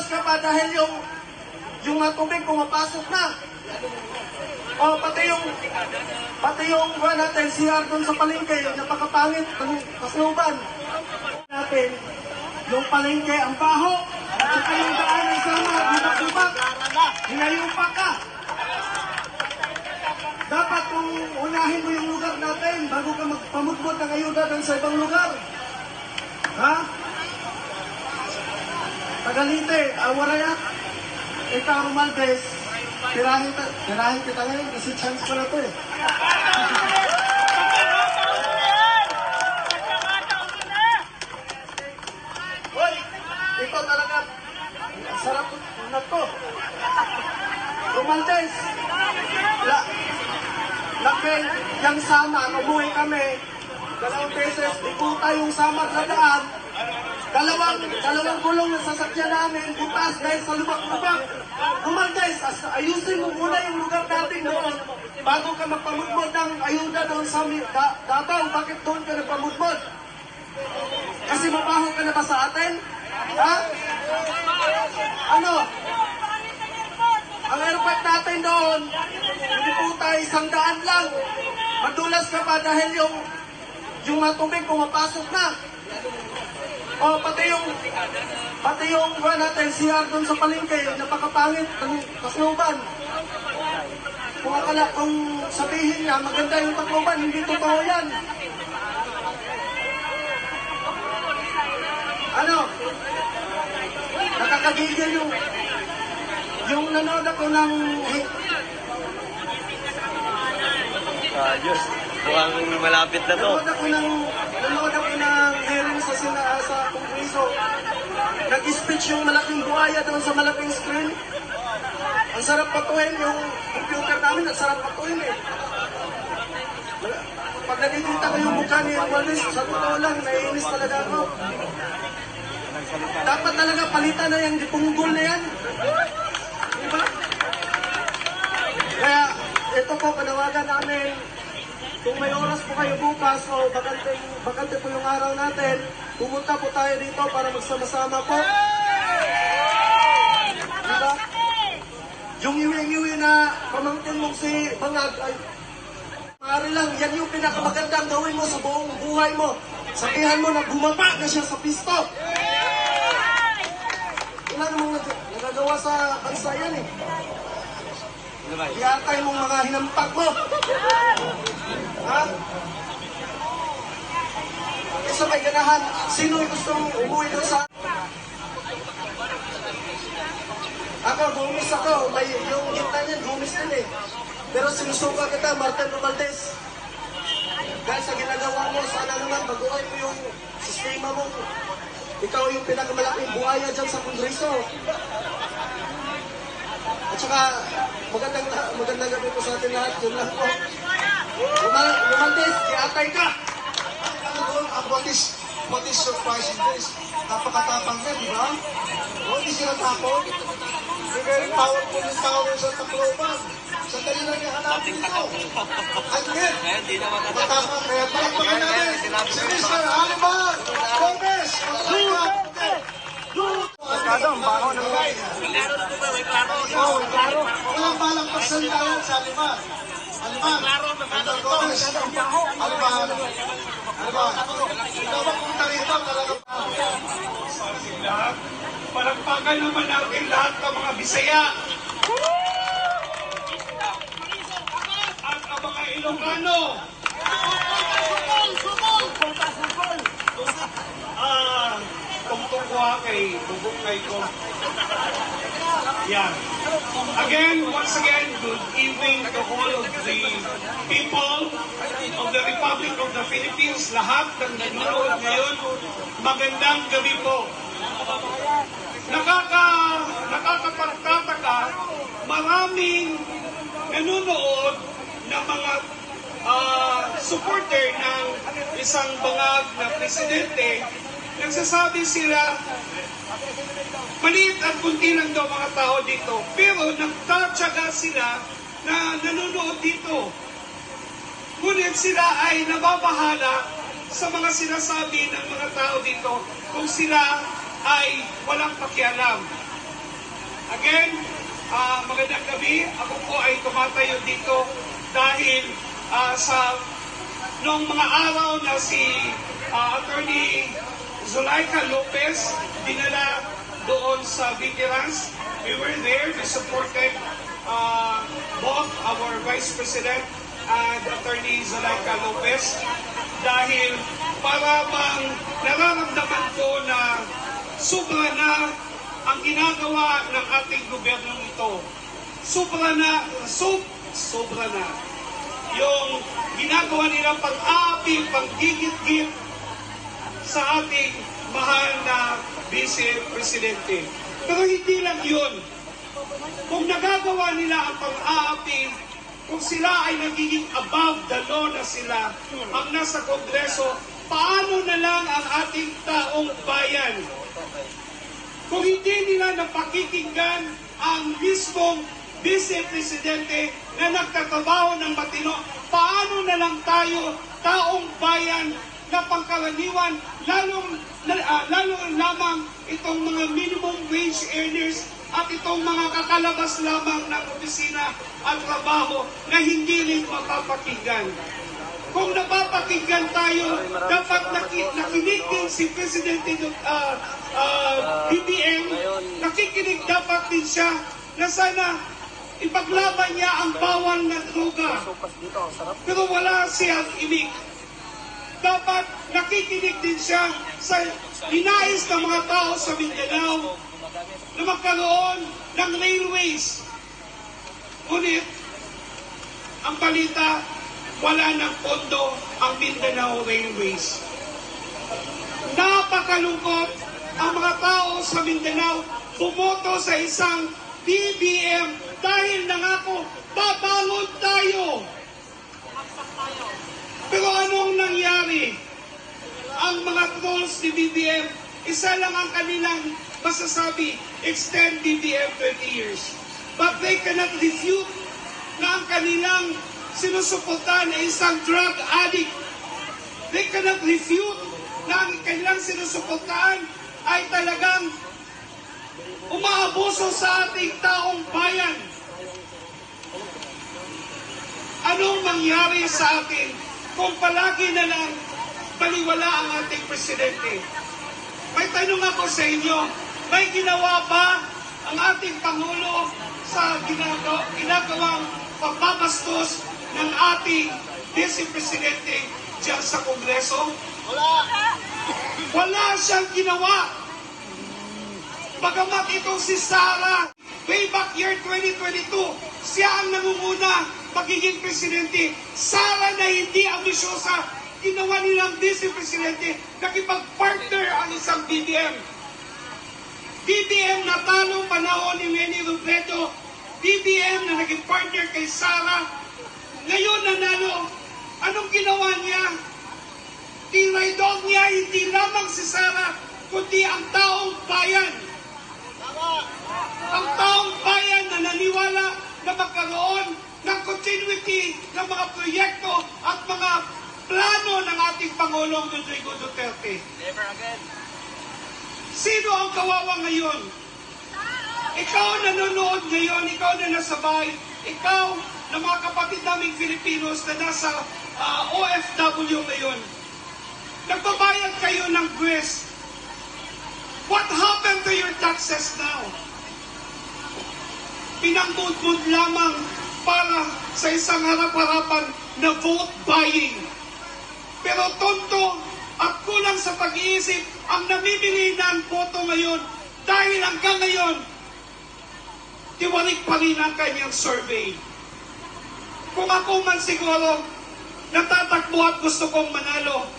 ka pa dahil yung mga tubig pumapasok na. O pati yung buwan natin, CR doon sa palengke, napakapangit ng kasluban natin. Yung palengke, ang baho, at saka yung daan ay sama, lubak-lubak, hinayupa ka. Dapat kung unahin mo yung lugar natin, bago ka magpamutmot ng ayuda doon sa ibang lugar. Ha? Tagalite, Awaraya, ikaw Romaldes, tirahin kita ngayon kasi chance ko na to eh. Hoy, ito talaga, sarap na to. Romaldes, laki, yung sama, umuwi kami, 2 beses, ikuta yung sama na daan, dalawang gulong na sasakyan namin, butas dahil sa lubak-lubak. Romaldes, ayusin mo muna yung lugar natin doon bago ka magpamudmod ng ayuda doon sa Davao. Bakit doon ka nagpamudmod? Kasi mabaho ka na ba sa atin? Ha? Ano? Ang airport natin doon, hindi po tayo 100 lang. Madulas ka pa dahil yung mga tubig pumapasok na. O pati yung buwan natin, CR doon sa palengke, napakapangit ng kasluban. Kung sabihin niya, maganda yung Tacloban, hindi totoo yan. Ano? Nakakagigil yung nanood ako ng... Diyos, mukhang malapit na to. Nanood ako ng hearing sa Kongreso. Nag-speech yung malaking buhaya doon sa malaking screen. Ang sarap patuhin yung computer namin, ang sarap patuhin eh. Pag nakikita ko yung mukha ni Waldes, sa totoo lang, naiinis talaga ako. Dapat talaga palitan na yung dipunggol na yan. Diba? Kaya, ito po, panawagan namin. Kung may oras po kayo bukas o bakante po yung araw natin, pumunta po tayo dito para magsama-sama po. Diba? Yung iwi-iwi na pamangkin mong si Bangag, ay maaari lang, yan yung pinakamagandang gawin mo sa buong buhay mo. Sabihan mo na bumaba na siya sa pisto. Ilan mong nagagawa sa bansa yan eh. Iyatay mong mga hinampak mo. Ha? Isa may ganahan, sino yung gustong umuwi doon sa... Ako, gumis ako. Yung gitna niyan, gumis din eh. Pero sinusuka kita, Martin Romaldes. Dahil sa ginagawa mo, sana naman baguhin mo yung sistema mo. Ikaw yung pinakamalaking buhaya dyan sa Kongreso. At saka, magandang gabi po sa atin lahat. Yun lang po. Romaldes, iatay ka! What is surprising this? Napakatapang ka, di ba? Hindi sila takot. Very powerful yung tao sa Tacloban. Sandali lang yung hanapin nyo. At yet, matapang kaya palakpakan namin. Si Mr. Aliman Gomez! Kadong, baho ng guys. Walang balang pagsalita yan sa Aliman. Aliman, Mr. Gomez. Aliman. Ikaw ba punta rito talaga? Palagpagan naman natin lahat ng mga Bisaya at ang mga Ilocano. Tungtong ko kay bubuk kay ko. Yan. Once again, good evening to all of the people of the Republic of the Philippines. Lahat ng nanonood ngayon, magandang gabi po. Nakakapagtataka, maraming nanonood na mga supporter ng isang bangag na presidente. Nagsasabi sila, maliit at kunti lang daw mga tao dito, pero nagtatsaga sila na nanonood dito. Ngunit sila ay nababahala sa mga sinasabi ng mga tao dito kung sila ay walang pakialam. Again, magandang gabi. Ako po ay tumatayo dito dahil sa noong mga araw na si Attorney Zulaika Lopez dinala doon sa veterans. We were there. We supported both our Vice President and Attorney Zulaika Lopez dahil para bang nararamdaman ko na sobra na ang ginagawa ng ating gobyernong ito. Sobra na yung ginagawa nila pang-aapi, pang-gigit-git sa ating mahal na Vice Presidente. Pero hindi lang yun. Kung nagagawa nila ang pang-aapi, kung sila ay nagiging above the law na sila ang nasa Kongreso, paano na lang ang ating taong bayan? Kung hindi nila napakikinggan ang mismong Vice Presidente na nagtatrabaho ng matino, paano na lang tayo, taong bayan na pangkaraniwan, lalo lamang itong mga minimum wage earners at itong mga kakalabas lamang ng opisina at trabaho na hindi rin mapapakinggan. Kung napapakinggan tayo, dapat nakinig din si Presidente BBM, nakikinig dapat din siya na sana ipaglaban niya ang bawal na droga. Pero wala siyang imig. Dapat nakikinig din siya sa ninais ng mga tao sa Mindanao na magkaroon ng railways. Ngunit, ang balita, wala ng pondo ang Mindanao Railways. Napakalungkot ang mga tao sa Mindanao bumoto sa isang BBM dahil nangako, babangon tayo. Pero anong nangyari? Ang mga trolls ni BBM, isa lang ang kanilang masasabi, extend BBM 20 years. But they cannot refute na ang kanilang sinusuportahan ay isang drug addict. They cannot refute na ang kanilang sinusuportahan ay talagang umaabuso sa ating taong bayan. Anong mangyari sa atin kung palagi na lang baliwala ang ating presidente? May tanong ako sa inyo, may ginawa ba ang ating Pangulo sa ginagawang pagbabastos ng ating Vice Presidente diyan sa Kongreso? Wala siyang ginawa. Bagamat itong si Sara, way back year 2022, siya ang nangunguna magiging presidente. Sara na hindi ambisyosa, ginawa nilang Vice Presidente, nakipag-partner ang isang BBM. BBM na talong panahon ni Leni Robredo, BBM na naging partner kay Sara, ngayon nanalo. Anong ginawa niya? Tinaydog niya hindi lamang si Sara, kundi ang taong bayan. Ang taong bayan na naniwala na magkaroon ng continuity ng mga proyekto at mga plano ng ating Pangulong Rodrigo Duterte. Never again. Sino ang kawawa ngayon? Ikaw nanonood ngayon, ikaw na nasa bahay, ikaw na mga kapatid naming Filipinos na nasa OFW ngayon. Nagbabayad kayo ng buwis. What happened to your taxes now? Pinangmudmud lamang para sa isang harap-harapan na vote buying. Pero tonto at kulang sa pag-iisip ang namimili ng boto ngayon dahil hanggang ngayon, tiwarik pa rin ang kanyang survey. Kung ako man siguro natatakbo at gusto kong manalo,